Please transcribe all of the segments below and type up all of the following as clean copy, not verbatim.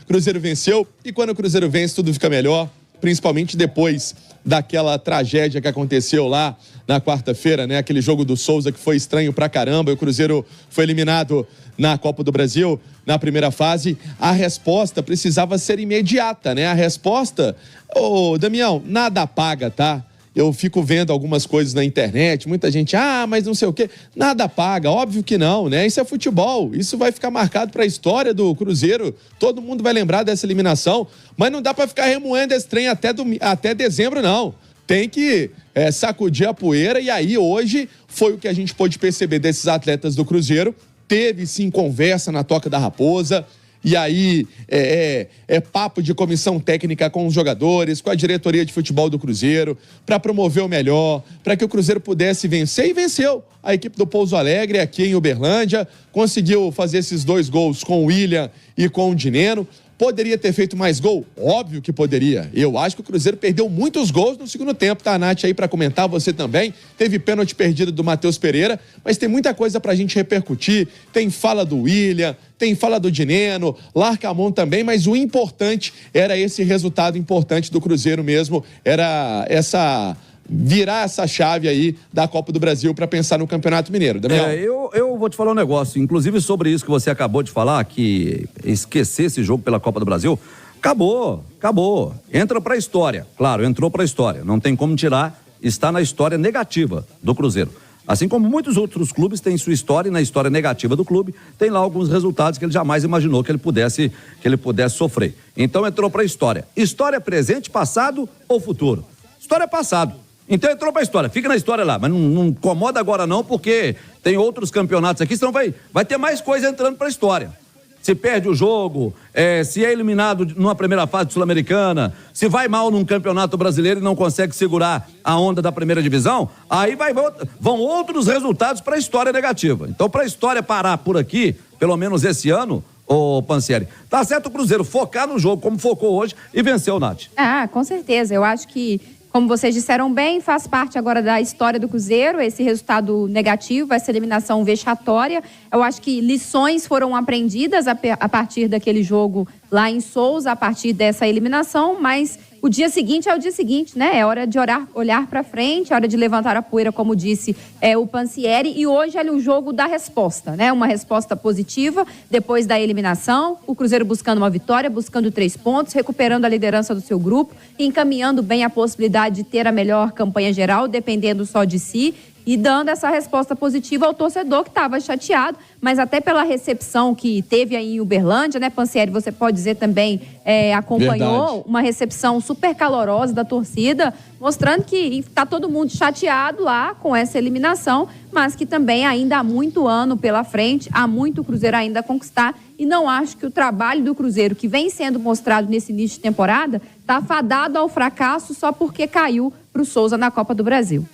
Cruzeiro venceu e quando o Cruzeiro vence tudo fica melhor, principalmente depois daquela tragédia que aconteceu lá na quarta-feira, né? Aquele jogo do Souza que foi estranho pra caramba, e o Cruzeiro foi eliminado na Copa do Brasil, na primeira fase. A resposta precisava ser imediata, né? A resposta, Damião, nada paga, tá? Eu fico vendo algumas coisas na internet, muita gente, mas não sei o quê. Nada paga, óbvio que não, né? Isso é futebol, isso vai ficar marcado para a história do Cruzeiro. Todo mundo vai lembrar dessa eliminação, mas não dá para ficar remoendo esse trem até dezembro, não. Tem que sacudir a poeira e aí hoje foi o que a gente pôde perceber desses atletas do Cruzeiro. Teve sim conversa na Toca da Raposa. E aí papo de comissão técnica com os jogadores, com a diretoria de futebol do Cruzeiro, para promover o melhor, para que o Cruzeiro pudesse vencer, e venceu. A equipe do Pouso Alegre aqui em Uberlândia conseguiu fazer esses 2 gols com o William e com o Dineno. Poderia ter feito mais gol? Óbvio que poderia. Eu acho que o Cruzeiro perdeu muitos gols no segundo tempo, tá, Nath, aí para comentar, você também. Teve pênalti perdido do Matheus Pereira, mas tem muita coisa pra gente repercutir. Tem fala do William, tem fala do Dineno, Larcamon também, mas o importante era esse resultado importante do Cruzeiro mesmo, era virar essa chave aí da Copa do Brasil para pensar no Campeonato Mineiro. Damião? Eu vou te falar um negócio, inclusive sobre isso que você acabou de falar, que esquecer esse jogo pela Copa do Brasil, acabou. Entra pra história, claro, entrou pra história, não tem como tirar, está na história negativa do Cruzeiro. Assim como muitos outros clubes têm sua história, e na história negativa do clube tem lá alguns resultados que ele jamais imaginou que ele pudesse sofrer. Então entrou pra história. História presente, passado ou futuro? História passado. Então entrou pra história, fica na história lá, mas não incomoda agora não, porque tem outros campeonatos aqui, senão vai ter mais coisa entrando pra história. Se perde o jogo, se é eliminado numa primeira fase sul-americana, se vai mal num campeonato brasileiro e não consegue segurar a onda da primeira divisão, aí vão outros resultados pra história negativa. Então pra história parar por aqui, pelo menos esse ano, Pansieri, tá certo o Cruzeiro focar no jogo como focou hoje e venceu, Nath. Com certeza, eu acho que, como vocês disseram bem, faz parte agora da história do Cruzeiro, esse resultado negativo, essa eliminação vexatória. Eu acho que lições foram aprendidas a partir daquele jogo lá em Souza, a partir dessa eliminação, mas o dia seguinte é o dia seguinte, né? É hora de olhar para frente, é hora de levantar a poeira, como disse o Pansieri, e hoje é o jogo da resposta, né? Uma resposta positiva depois da eliminação, o Cruzeiro buscando uma vitória, buscando 3 pontos, recuperando a liderança do seu grupo, encaminhando bem a possibilidade de ter a melhor campanha geral, dependendo só de si, e dando essa resposta positiva ao torcedor que estava chateado, mas até pela recepção que teve aí em Uberlândia, né, Pansieri, você pode dizer também, acompanhou Verdade. Uma recepção super calorosa da torcida, mostrando que está todo mundo chateado lá com essa eliminação, mas que também ainda há muito ano pela frente, há muito Cruzeiro ainda a conquistar, e não acho que o trabalho do Cruzeiro, que vem sendo mostrado nesse início de temporada, está fadado ao fracasso só porque caiu para o Souza na Copa do Brasil.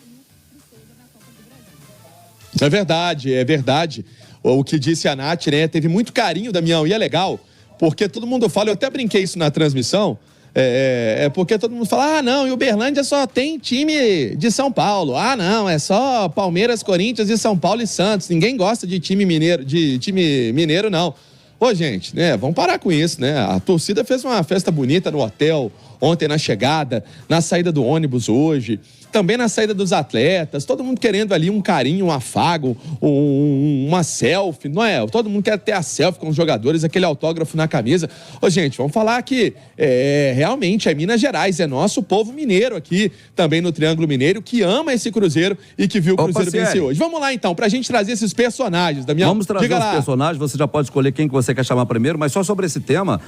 É verdade. O que disse a Nath, né? Teve muito carinho, Damião, e é legal, porque todo mundo fala, eu até brinquei isso na transmissão, porque todo mundo fala, não, e Uberlândia só tem time de São Paulo, não, é só Palmeiras, Corinthians e São Paulo e Santos, ninguém gosta de time mineiro, não. Gente, né, vamos parar com isso, né? A torcida fez uma festa bonita no hotel ontem na chegada, na saída do ônibus hoje, também na saída dos atletas, todo mundo querendo ali um carinho, um afago, uma selfie, não é? Todo mundo quer ter a selfie com os jogadores, aquele autógrafo na camisa. Gente, vamos falar que realmente é Minas Gerais, é nosso povo mineiro aqui, também no Triângulo Mineiro, que ama esse Cruzeiro e que viu o Cruzeiro vencer hoje. Vamos lá então, pra gente trazer esses personagens, Damião. Vamos trazer os personagens, você já pode escolher quem que você quer chamar primeiro, mas só sobre esse tema,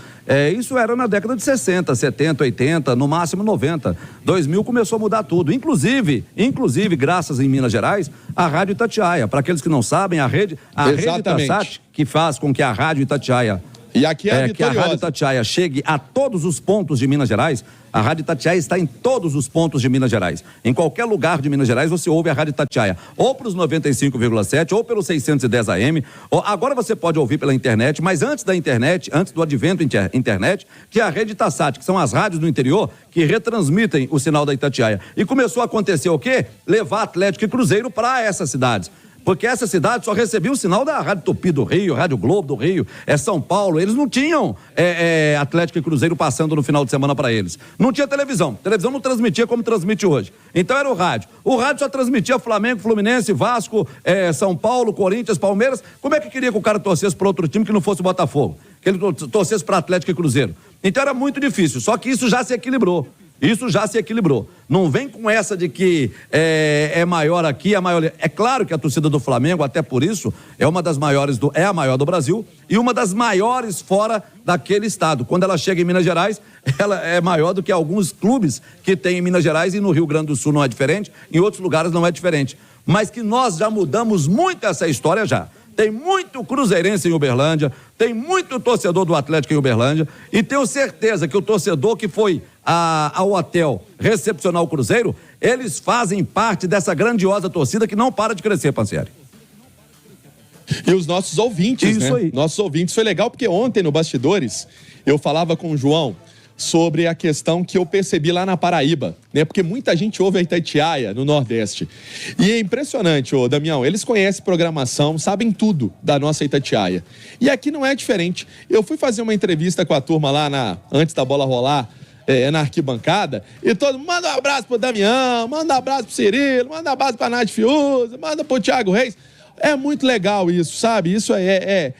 isso era na década de 60, 70, 80, no máximo 90. 2000 começou a mudar tudo, inclusive, graças em Minas Gerais, a Rádio Itatiaia. Para aqueles que não sabem, a rede Itasat, que faz com que a Rádio Itatiaia que a Rádio Itatiaia chegue a todos os pontos de Minas Gerais. A Rádio Itatiaia está em todos os pontos de Minas Gerais. Em qualquer lugar de Minas Gerais você ouve a Rádio Itatiaia, ou para os 95,7, ou pelo 610 AM. Agora você pode ouvir pela internet, mas antes da internet, antes do advento internet, que é a Rede Itasat, que são as rádios do interior que retransmitem o sinal da Itatiaia. E começou a acontecer o quê? Levar Atlético e Cruzeiro para essas cidades. Porque essa cidade só recebia o sinal da Rádio Tupi do Rio, Rádio Globo do Rio, São Paulo. Eles não tinham Atlético e Cruzeiro passando no final de semana para eles. Não tinha televisão. Televisão não transmitia como transmite hoje. Então era o rádio. O rádio só transmitia Flamengo, Fluminense, Vasco, São Paulo, Corinthians, Palmeiras. Como é que queria que o cara torcesse para outro time que não fosse o Botafogo? Que ele torcesse para Atlético e Cruzeiro? Então era muito difícil. Só que isso já se equilibrou. Não vem com essa de que é maior aqui, é maior. É claro que a torcida do Flamengo, até por isso, é uma das maiores é a maior do Brasil e uma das maiores fora daquele estado. Quando ela chega em Minas Gerais, ela é maior do que alguns clubes que tem em Minas Gerais, e no Rio Grande do Sul não é diferente, em outros lugares não é diferente. Mas que nós já mudamos muito essa história já. Tem muito cruzeirense em Uberlândia, tem muito torcedor do Atlético em Uberlândia, e tenho certeza que o torcedor que foi ao hotel recepcionar o Cruzeiro, eles fazem parte dessa grandiosa torcida que não para de crescer, Pansieri. E os nossos ouvintes, isso, né? Aí. Nossos ouvintes, foi legal porque ontem no Bastidores eu falava com o João sobre a questão que eu percebi lá na Paraíba, né? Porque muita gente ouve a Itatiaia no Nordeste. E é impressionante, Damião, eles conhecem programação, sabem tudo da nossa Itatiaia. E aqui não é diferente. Eu fui fazer uma entrevista com a turma lá antes da bola rolar, na arquibancada, e todo mundo manda um abraço pro Damião, manda um abraço pro Cirilo, manda um abraço pra Nath Fiuza, manda pro Thiago Reis. É muito legal isso, sabe? Isso é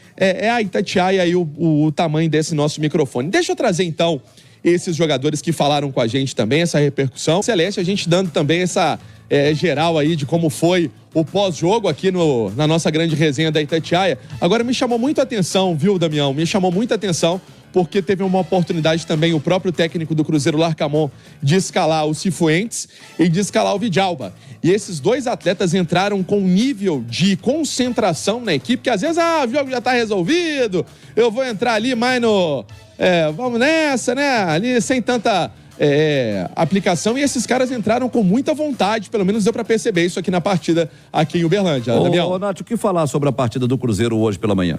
a Itatiaia e o tamanho desse nosso microfone. Deixa eu trazer, então, esses jogadores que falaram com a gente também, essa repercussão. Celeste, a gente dando também essa geral aí de como foi o pós-jogo aqui na nossa grande resenha da Itatiaia. Agora, me chamou muito a atenção, viu, Damião? Me chamou muita atenção, porque teve uma oportunidade também o próprio técnico do Cruzeiro, Larcamon, de escalar o Cifuentes e de escalar o Vidalba. E esses dois atletas entraram com um nível de concentração na equipe, que às vezes, o jogo já tá resolvido, eu vou entrar ali mais vamos nessa, né? Ali sem tanta aplicação, e esses caras entraram com muita vontade, pelo menos deu pra perceber isso aqui na partida aqui em Uberlândia. Damião. Nath, o que falar sobre a partida do Cruzeiro hoje pela manhã?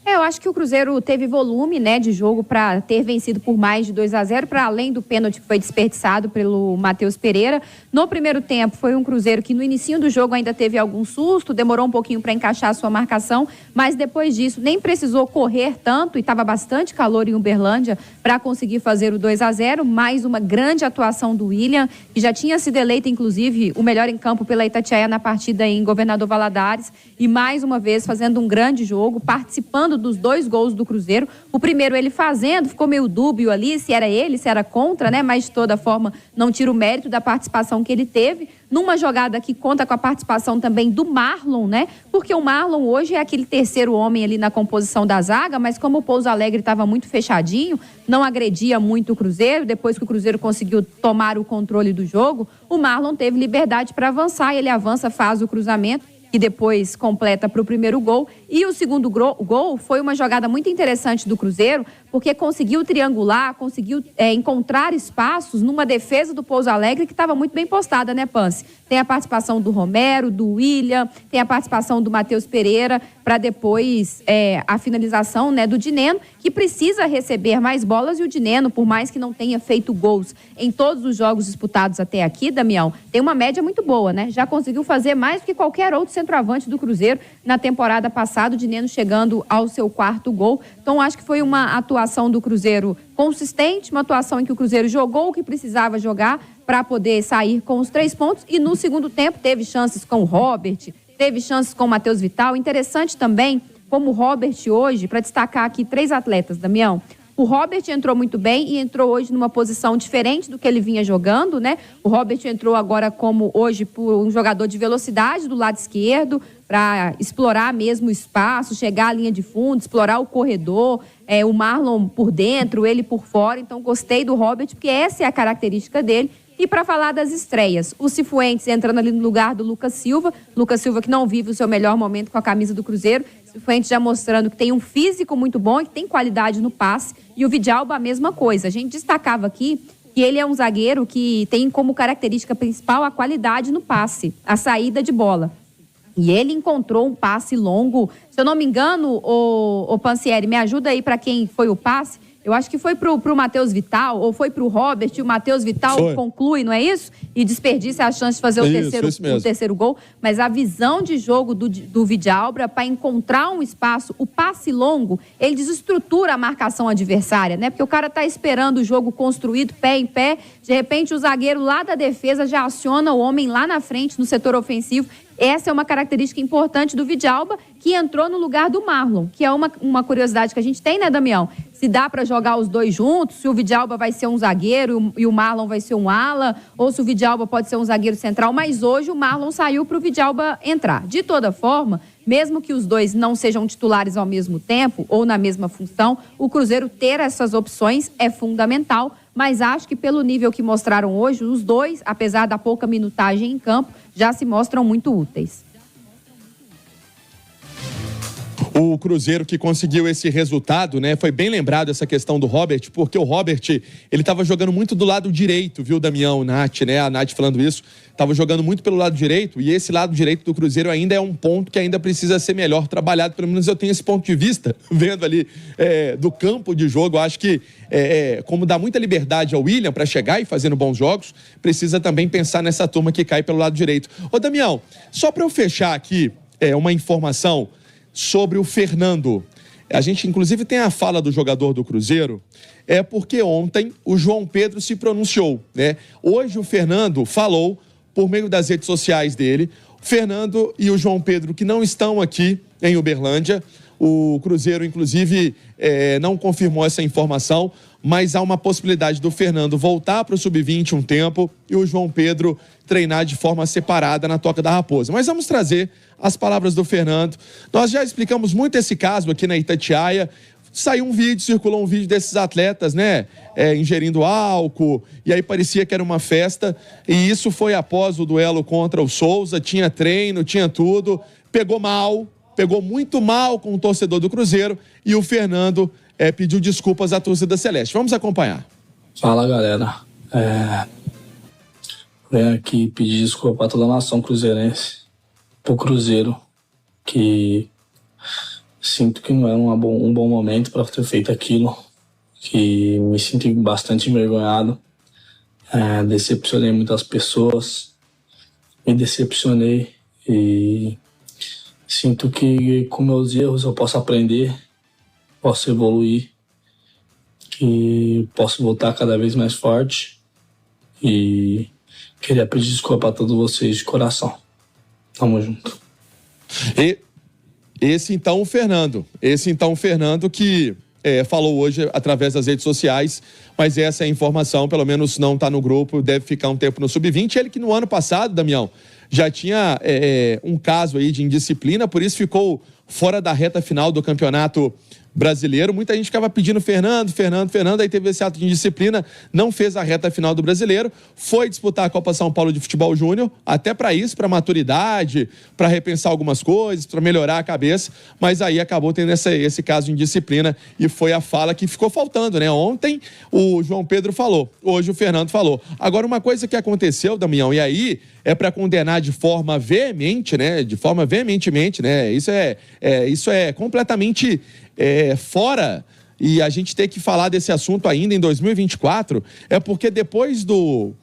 Eu acho que o Cruzeiro teve volume, né, de jogo para ter vencido por mais de 2-0, para além do pênalti que foi desperdiçado pelo Matheus Pereira. No primeiro tempo, foi um Cruzeiro que no início do jogo ainda teve algum susto, demorou um pouquinho para encaixar a sua marcação, mas depois disso nem precisou correr tanto, e estava bastante calor em Uberlândia para conseguir fazer o 2-0. Mais uma grande atuação do William, que já tinha sido eleito, inclusive, o melhor em campo pela Itatiaia na partida em Governador Valadares, e mais uma vez fazendo um grande jogo, participando dos 2 gols do Cruzeiro. O primeiro ele fazendo, ficou meio dúbio ali se era ele, se era contra, né? Mas de toda forma não tira o mérito da participação que ele teve. Numa jogada que conta com a participação também do Marlon, né? Porque o Marlon hoje é aquele terceiro homem ali na composição da zaga, mas como o Pouso Alegre estava muito fechadinho, não agredia muito o Cruzeiro, depois que o Cruzeiro conseguiu tomar o controle do jogo, o Marlon teve liberdade para avançar, ele avança, faz o cruzamento, que depois completa para o primeiro gol. E o segundo gol foi uma jogada muito interessante do Cruzeiro, porque conseguiu triangular, conseguiu encontrar espaços numa defesa do Pouso Alegre que estava muito bem postada, né, Pance? Tem a participação do Romero, do William, tem a participação do Matheus Pereira, para depois a finalização, né, do Dineno, que precisa receber mais bolas, e o Dineno, por mais que não tenha feito gols em todos os jogos disputados até aqui, Damião, tem uma média muito boa, né? Já conseguiu fazer mais do que qualquer outro centroavante do Cruzeiro na temporada passada, o Dineno chegando ao seu 4º gol. Então, acho que foi uma atuação do Cruzeiro consistente, uma atuação em que o Cruzeiro jogou o que precisava jogar para poder sair com os 3 pontos, e no segundo tempo teve chances com o Robert, teve chances com o Matheus Vital. Interessante também como o Robert hoje, para destacar aqui 3 atletas, Damião. O Robert entrou muito bem e entrou hoje numa posição diferente do que ele vinha jogando, né? O Robert entrou agora como hoje por um jogador de velocidade do lado esquerdo, para explorar mesmo o espaço, chegar à linha de fundo, explorar o corredor, o Marlon por dentro, ele por fora. Então gostei do Robert, porque essa é a característica dele. E para falar das estreias, o Cifuentes entrando ali no lugar do Lucas Silva que não vive o seu melhor momento com a camisa do Cruzeiro. O Cifuentes já mostrando que tem um físico muito bom e que tem qualidade no passe. E o Vidalba a mesma coisa. A gente destacava aqui que ele é um zagueiro que tem como característica principal a qualidade no passe, a saída de bola. E ele encontrou um passe longo, se eu não me engano, o Pansieri, me ajuda aí para quem foi o passe. Eu acho que foi pro Matheus Vital, ou foi pro Robert, e o Matheus Vital conclui, não é isso? E desperdiça a chance de fazer o terceiro gol. Mas a visão de jogo do Vidalba para encontrar um espaço, o passe longo, ele desestrutura a marcação adversária, né? Porque o cara tá esperando o jogo construído, pé em pé, de repente o zagueiro lá da defesa já aciona o homem lá na frente, no setor ofensivo. Essa é uma característica importante do Vidalba, que entrou no lugar do Marlon, que é uma curiosidade que a gente tem, né, Damião? Se dá para jogar os dois juntos, se o Vidalba vai ser um zagueiro e o Marlon vai ser um ala, ou se o Vidalba pode ser um zagueiro central, mas hoje o Marlon saiu para o Vidalba entrar. De toda forma, mesmo que os dois não sejam titulares ao mesmo tempo ou na mesma função, o Cruzeiro ter essas opções é fundamental, mas acho que pelo nível que mostraram hoje, os dois, apesar da pouca minutagem em campo, já se mostram muito úteis. O Cruzeiro que conseguiu esse resultado, né? Foi bem lembrado essa questão do Robert, porque o Robert, ele estava jogando muito do lado direito, viu, Damião, Nath, né? A Nath falando isso, estava jogando muito pelo lado direito, e esse lado direito do Cruzeiro ainda é um ponto que ainda precisa ser melhor trabalhado, pelo menos eu tenho esse ponto de vista, vendo ali do campo de jogo. Eu acho que, como dá muita liberdade ao William para chegar e fazendo bons jogos, precisa também pensar nessa turma que cai pelo lado direito. Ô, Damião, só para eu fechar aqui uma informação sobre o Fernando. A gente, inclusive, tem a fala do jogador do Cruzeiro, porque ontem o João Pedro se pronunciou, né? Hoje o Fernando falou, por meio das redes sociais dele, o Fernando e o João Pedro, que não estão aqui em Uberlândia. O Cruzeiro, inclusive, não confirmou essa informação, mas há uma possibilidade do Fernando voltar para o Sub-20 um tempo e o João Pedro treinar de forma separada na Toca da Raposa. Mas vamos trazer as palavras do Fernando. Nós já explicamos muito esse caso aqui na Itatiaia. Saiu um vídeo, circulou um vídeo desses atletas, né, ingerindo álcool, e aí parecia que era uma festa, e isso foi após o duelo contra o Souza. Tinha treino, tinha tudo, pegou muito mal com o torcedor do Cruzeiro, e o Fernando pediu desculpas à torcida celeste. Vamos acompanhar. Fala, galera. Venho aqui pedir desculpa para toda a nação cruzeirense, pro Cruzeiro, que sinto que não era um bom momento para ter feito aquilo, que me sinto bastante envergonhado, decepcionei muitas pessoas, me decepcionei e sinto que com meus erros eu posso aprender, posso evoluir, que posso voltar cada vez mais forte, e queria pedir desculpa a todos vocês de coração. Tamo junto. Esse então o Fernando que falou hoje através das redes sociais, mas essa é a informação, pelo menos não está no grupo, deve ficar um tempo no Sub-20. Ele que no ano passado, Damião, já tinha um caso aí de indisciplina, por isso ficou fora da reta final do Campeonato Brasileiro. Muita gente ficava pedindo Fernando, aí teve esse ato de indisciplina, não fez a reta final do Brasileiro, foi disputar a Copa São Paulo de Futebol Júnior, até para isso, para maturidade, para repensar algumas coisas, para melhorar a cabeça, mas aí acabou tendo esse caso de indisciplina, e foi a fala que ficou faltando, né? Ontem o João Pedro falou, hoje o Fernando falou. Agora, uma coisa que aconteceu, Damião, e aí é para condenar de forma veemente, né? De forma veementemente, né? Isso é completamente fora, e a gente tem que falar desse assunto ainda em 2024, porque depois do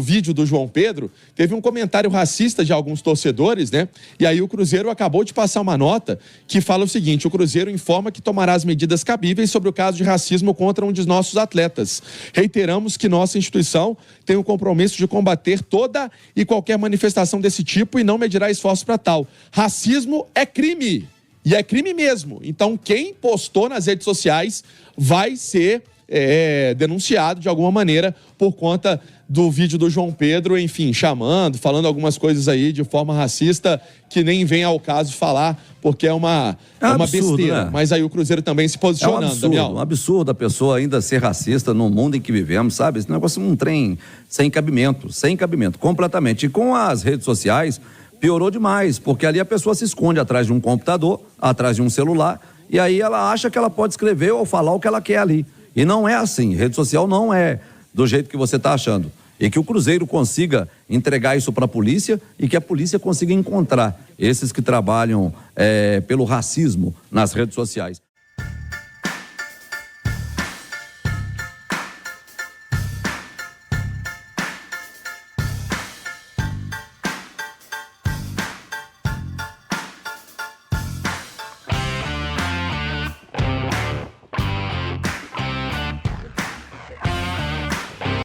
vídeo do João Pedro, teve um comentário racista de alguns torcedores, né? E aí o Cruzeiro acabou de passar uma nota que fala o seguinte: o Cruzeiro informa que tomará as medidas cabíveis sobre o caso de racismo contra um de nossos atletas. Reiteramos que nossa instituição tem o compromisso de combater toda e qualquer manifestação desse tipo e não medirá esforço para tal. Racismo é crime. E é crime mesmo. Então, quem postou nas redes sociais vai ser denunciado de alguma maneira por conta do vídeo do João Pedro, enfim, falando algumas coisas aí de forma racista que nem vem ao caso falar, porque é uma absurdo, besteira. Né? Mas aí o Cruzeiro também se posicionando, Damião. É um absurdo a pessoa ainda ser racista no mundo em que vivemos, sabe? Esse negócio é um trem sem cabimento, completamente. E com as redes sociais piorou demais, porque ali a pessoa se esconde atrás de um computador, atrás de um celular, e aí ela acha que ela pode escrever ou falar o que ela quer ali. E não é assim. Rede social não é do jeito que você está achando. E que o Cruzeiro consiga entregar isso para a polícia e que a polícia consiga encontrar esses que trabalham pelo racismo nas redes sociais.